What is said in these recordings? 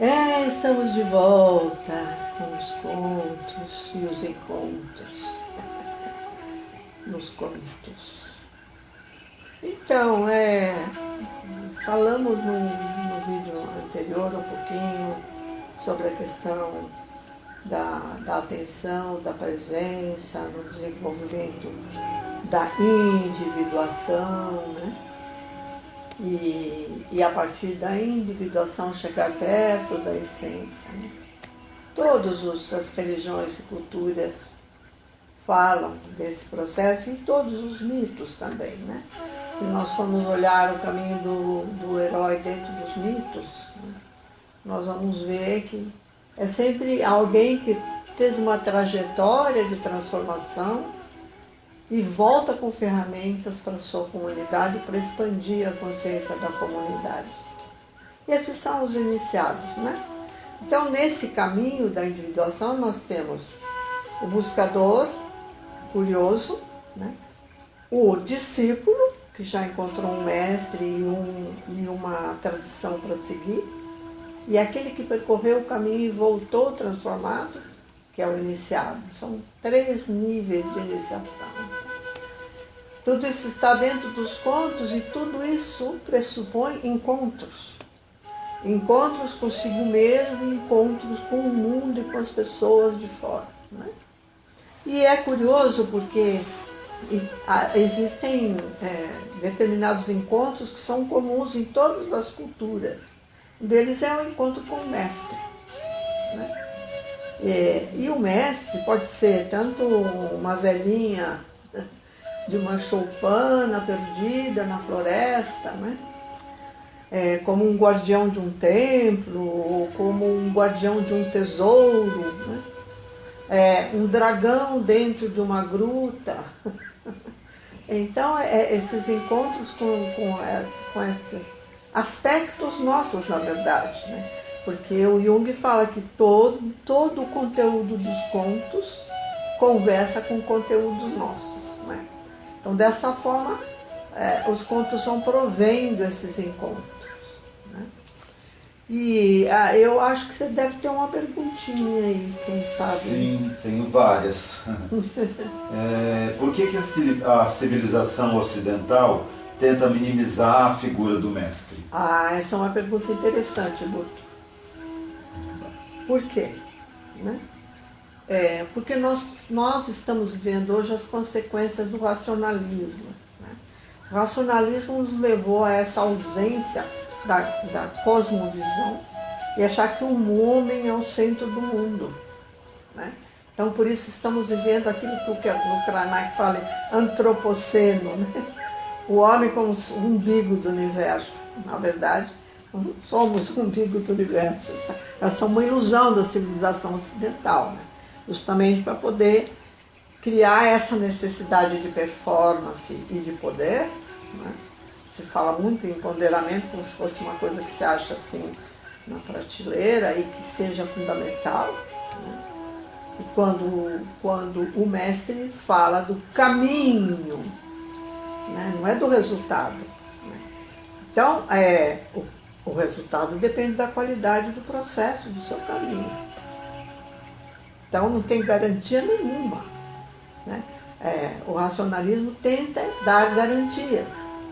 Estamos de volta com os contos e os encontros nos contos. Então, falamos no vídeo anterior um pouquinho sobre a questão da atenção, da presença, no desenvolvimento da individuação, né? E a partir da individuação chegar perto da essência. Né? Todas as religiões e culturas falam desse processo e todos os mitos também. Né? Se nós formos olhar o caminho do herói dentro dos mitos, né? Nós vamos ver que é sempre alguém que fez uma trajetória de transformação e volta com ferramentas para a sua comunidade, para expandir a consciência da comunidade. E esses são os iniciados, né? Então, nesse caminho da individuação, nós temos o buscador, curioso, né? O discípulo, que já encontrou um mestre e uma tradição para seguir, e aquele que percorreu o caminho e voltou transformado, que é o iniciado. São 3 níveis de iniciação. Tudo isso está dentro dos contos e tudo isso pressupõe encontros. Encontros consigo mesmo, encontros com o mundo e com as pessoas de fora. Né? E é curioso porque existem determinados encontros que são comuns em todas as culturas. Um deles é o encontro com o mestre. Né? E o mestre pode ser tanto uma velhinha de uma choupana perdida na floresta, né? Como um guardião de um templo, ou como um guardião de um tesouro, né? Um dragão dentro de uma gruta. Então, esses encontros com esses aspectos nossos, na verdade, né? Porque o Jung fala que todo o conteúdo dos contos conversa com conteúdos nossos. Né? Então, dessa forma, os contos vão provendo esses encontros. Né? E eu acho que você deve ter uma perguntinha aí, quem sabe. Sim, tenho várias. Por que a civilização ocidental tenta minimizar a figura do mestre? Essa é uma pergunta interessante, Guto. Por quê? Né? Porque nós estamos vendo hoje as consequências do racionalismo. Né? O racionalismo nos levou a essa ausência da cosmovisão e achar que o homem é o centro do mundo. Né? Então, por isso estamos vivendo aquilo que o Krenak fala, antropoceno, né? O homem como o umbigo do universo. Na verdade, não somos o umbigo do universo. Essa é uma ilusão da civilização ocidental, né? Justamente para poder criar essa necessidade de performance e de poder. Né? Se fala muito em empoderamento como se fosse uma coisa que se acha assim na prateleira e que seja fundamental. Né? E quando o mestre fala do caminho, né? Não é do resultado. Né? Então, o resultado depende da qualidade do processo, do seu caminho. Então, não tem garantia nenhuma. Né? O racionalismo tenta dar garantias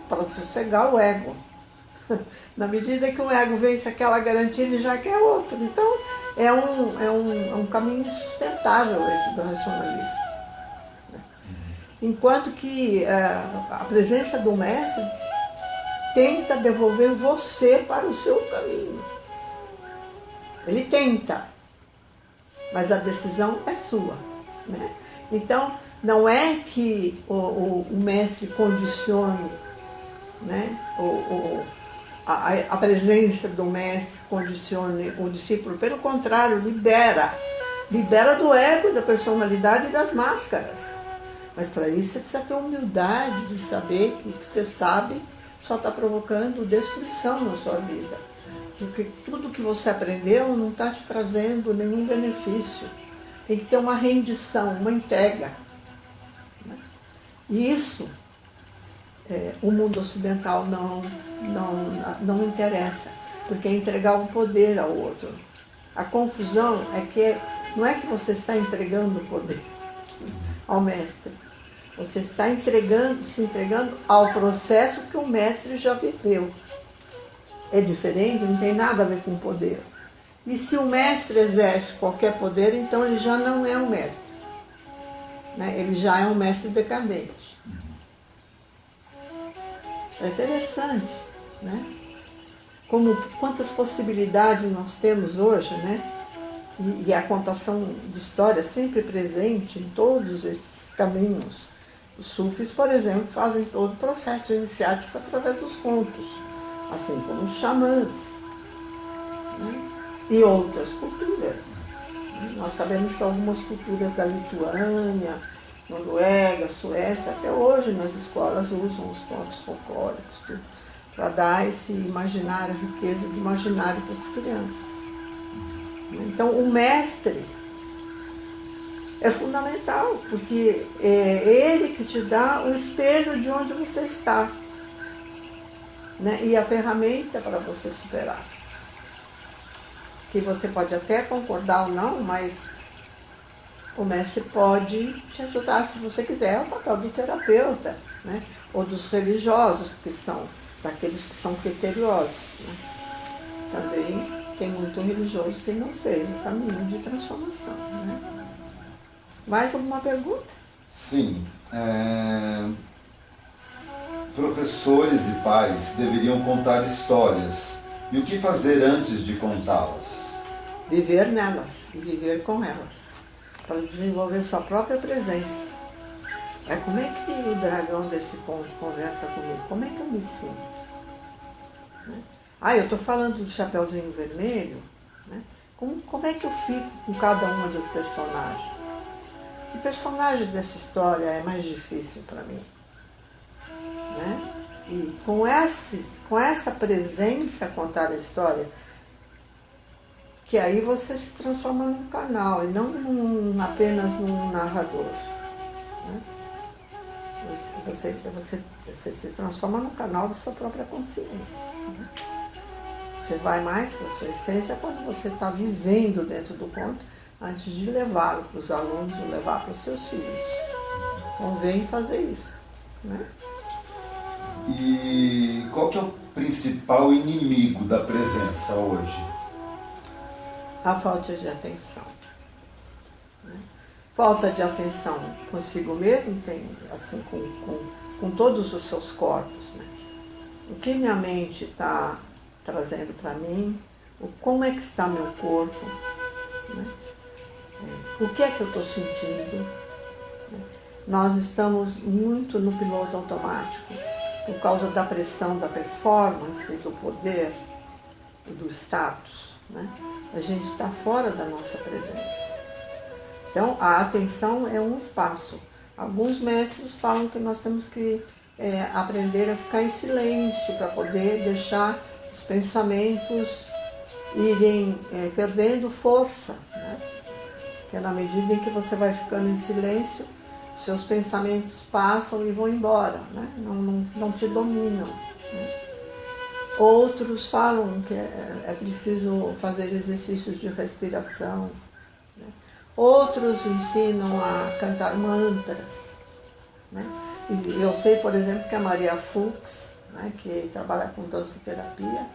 para sossegar o ego. Na medida que o ego vence aquela garantia, ele já quer outra. Então, é um caminho insustentável esse do racionalismo. Enquanto que a presença do mestre tenta devolver você para o seu caminho. Ele tenta, mas a decisão é sua. Né? Então, não é que o mestre condicione, né? A presença do mestre condicione o discípulo, pelo contrário, libera do ego, da personalidade e das máscaras. Mas para isso você precisa ter humildade de saber que o que você sabe só está provocando destruição na sua vida. Porque tudo que você aprendeu não está te trazendo nenhum benefício. Tem que ter uma rendição, uma entrega. E isso o mundo ocidental não interessa. porque é entregar o poder ao outro. A confusão é que não é que você está entregando o poder ao mestre, você está se entregando ao processo que o mestre já viveu. É diferente, não tem nada a ver com poder. E se o mestre exerce qualquer poder, então ele já não é um mestre, né? Ele já é um mestre decadente. É interessante, né? Quantas possibilidades nós temos hoje, né? E a contação de história sempre presente em todos esses caminhos. Os sufis, por exemplo, fazem todo o processo iniciático através dos contos, assim como os xamãs, né? E outras culturas. Nós sabemos que algumas culturas da Lituânia, Noruega, Suécia, até hoje nas escolas usam os contos folclóricos para dar esse imaginário, a riqueza do imaginário para as crianças. Então, o mestre é fundamental, porque é ele que te dá o espelho de onde você está, né? E a ferramenta para você superar. Que você pode até concordar ou não, mas o mestre pode te ajudar se você quiser. É o papel do terapeuta, né? Ou dos religiosos, que são daqueles que são criteriosos, né? Também tem muito religioso que não fez o caminho de transformação, né? Mais alguma pergunta? Sim. Professores e pais deveriam contar histórias. E o que fazer antes de contá-las? Viver nelas e viver com elas, para desenvolver sua própria presença. Como é que o dragão desse conto conversa comigo? Como é que eu me sinto? Eu estou falando do Chapeuzinho Vermelho, né? Como é que eu fico com cada uma dos personagens? Que personagem dessa história é mais difícil para mim? Né? E com essa presença contar a história, que aí você se transforma num canal e não apenas num narrador. Né? Você se transforma no canal da sua própria consciência. Né? Você vai mais para a sua essência quando você está vivendo dentro do conto, antes de levá-lo para os alunos ou levar para os seus filhos. Convém fazer isso. Né? E qual que é o principal inimigo da presença hoje? A falta de atenção. Né? Falta de atenção consigo mesmo, tem, assim, com todos os seus corpos. Né? O que minha mente está trazendo para mim, como é que está meu corpo, né? O que é que eu estou sentindo. Né? Nós estamos muito no piloto automático, por causa da pressão da performance, do poder e do status. Né? A gente está fora da nossa presença. Então, a atenção é um espaço. Alguns mestres falam que nós temos que aprender a ficar em silêncio para poder deixar os pensamentos irem perdendo força. Né? Que é na medida em que você vai ficando em silêncio, seus pensamentos passam e vão embora, né? Não te dominam. Né? Outros falam que é preciso fazer exercícios de respiração. Né? Outros ensinam a cantar mantras. Né? E eu sei, por exemplo, que a Maria Fuchs, né, que trabalha com dança-terapia,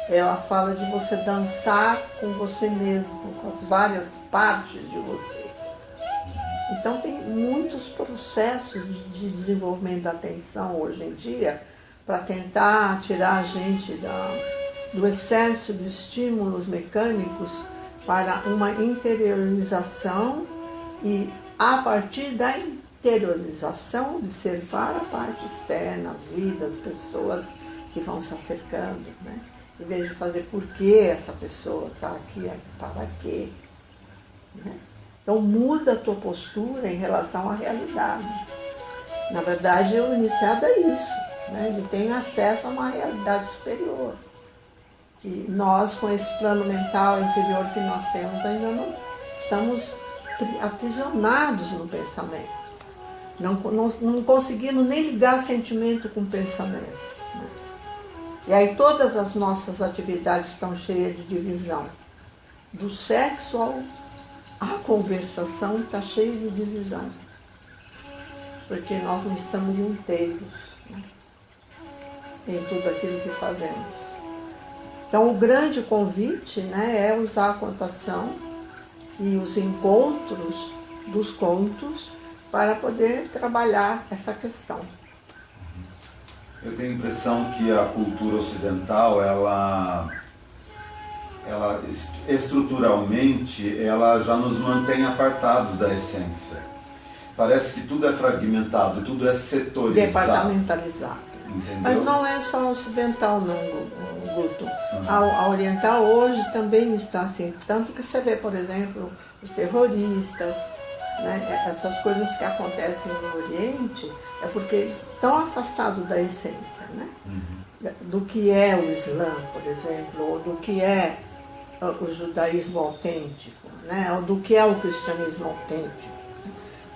ela fala de você dançar com você mesmo, com as várias partes de você. Então tem muitos processos de desenvolvimento da atenção hoje em dia para tentar tirar a gente do excesso de estímulos mecânicos para uma interiorização e, a partir da interiorização, observar a parte externa, a vida, as pessoas que vão se acercando, né? Em vez de fazer por que essa pessoa está aqui, para quê. Né? Então muda a tua postura em relação à realidade. Na verdade, o iniciado é isso. Né? Ele tem acesso a uma realidade superior. Que nós, com esse plano mental inferior que nós temos, ainda não estamos aprisionados no pensamento. Não conseguimos nem ligar sentimento com pensamento. Né? E aí todas as nossas atividades estão cheias de divisão. Do sexo à conversação está cheia de divisão. Porque nós não estamos inteiros, né, em tudo aquilo que fazemos. Então o grande convite, né, é usar a contação e os encontros dos contos para poder trabalhar essa questão. Eu tenho a impressão que a cultura ocidental, ela estruturalmente, ela já nos mantém apartados da essência. Parece que tudo é fragmentado, tudo é setorizado. Departamentalizado. Entendeu? Mas não é só ocidental, não, Guto. A oriental hoje também está assim. Tanto que você vê, por exemplo, os terroristas, né, essas coisas que acontecem no Oriente, é porque eles estão afastados da essência, né? Do que é o Islã, por exemplo, ou do que é o judaísmo autêntico, né? Ou do que é o cristianismo autêntico.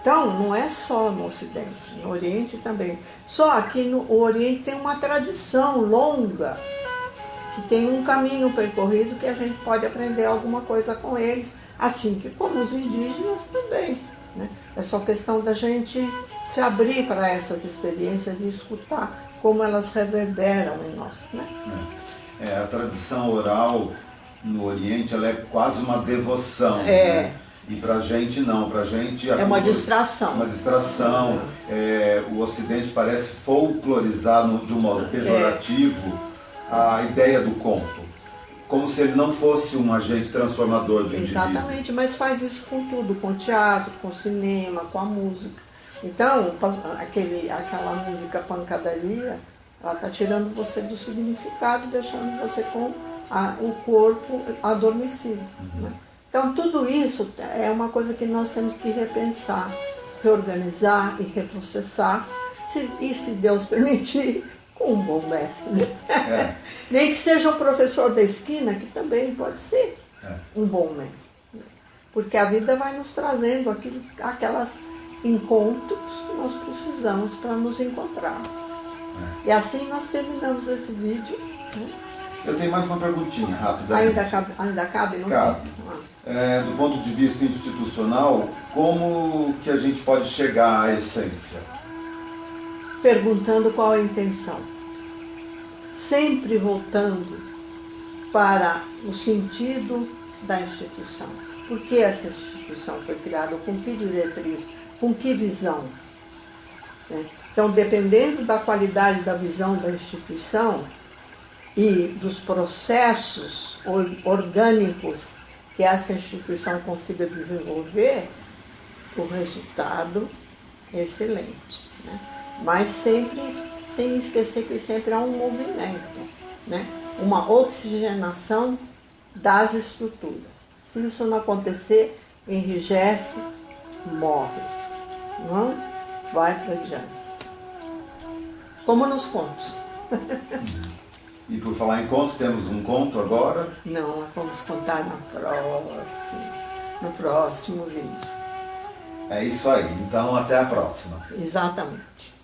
Então, não é só no Ocidente, no Oriente também. Só que no Oriente tem uma tradição longa, que tem um caminho percorrido que a gente pode aprender alguma coisa com eles, assim que como os indígenas também, né? É só questão da gente se abrir para essas experiências e escutar como elas reverberam em nós, né? A tradição oral no Oriente, ela é quase uma devoção, né? E pra gente não, pra gente... É uma distração. Uma distração. O Ocidente parece folclorizar de um modo pejorativo a ideia do conto. Como se ele não fosse um agente transformador do indivíduo. Exatamente, mas faz isso com tudo, com o teatro, com o cinema, com a música. Então, aquela música pancadaria, ela está tirando você do significado, deixando você com o corpo adormecido, né? Então, tudo isso é uma coisa que nós temos que repensar, reorganizar e reprocessar, e se Deus permitir, com um bom mestre, né? Nem que seja um professor da esquina, que também pode ser um bom mestre, né? Porque a vida vai nos trazendo aquelas encontros que nós precisamos para nos encontrarmos. E assim nós terminamos esse vídeo, né? Eu tenho mais uma perguntinha rápida. Ainda cabe? Não cabe. Do ponto de vista institucional, como que a gente pode chegar à essência? Perguntando qual a intenção. Sempre voltando para o sentido da instituição. Por que essa instituição foi criada? Com que diretriz? Com que visão? Então, dependendo da qualidade da visão da instituição e dos processos orgânicos que essa instituição consiga desenvolver, o resultado é excelente, né? Mas sempre sem esquecer que sempre há um movimento, né? Uma oxigenação das estruturas. Se isso não acontecer, enrijece, morre. Não vai para diante. Como nos contos. E por falar em conto, temos um conto agora? Não, vamos contar no próximo vídeo. É isso aí. Então, até a próxima. Exatamente.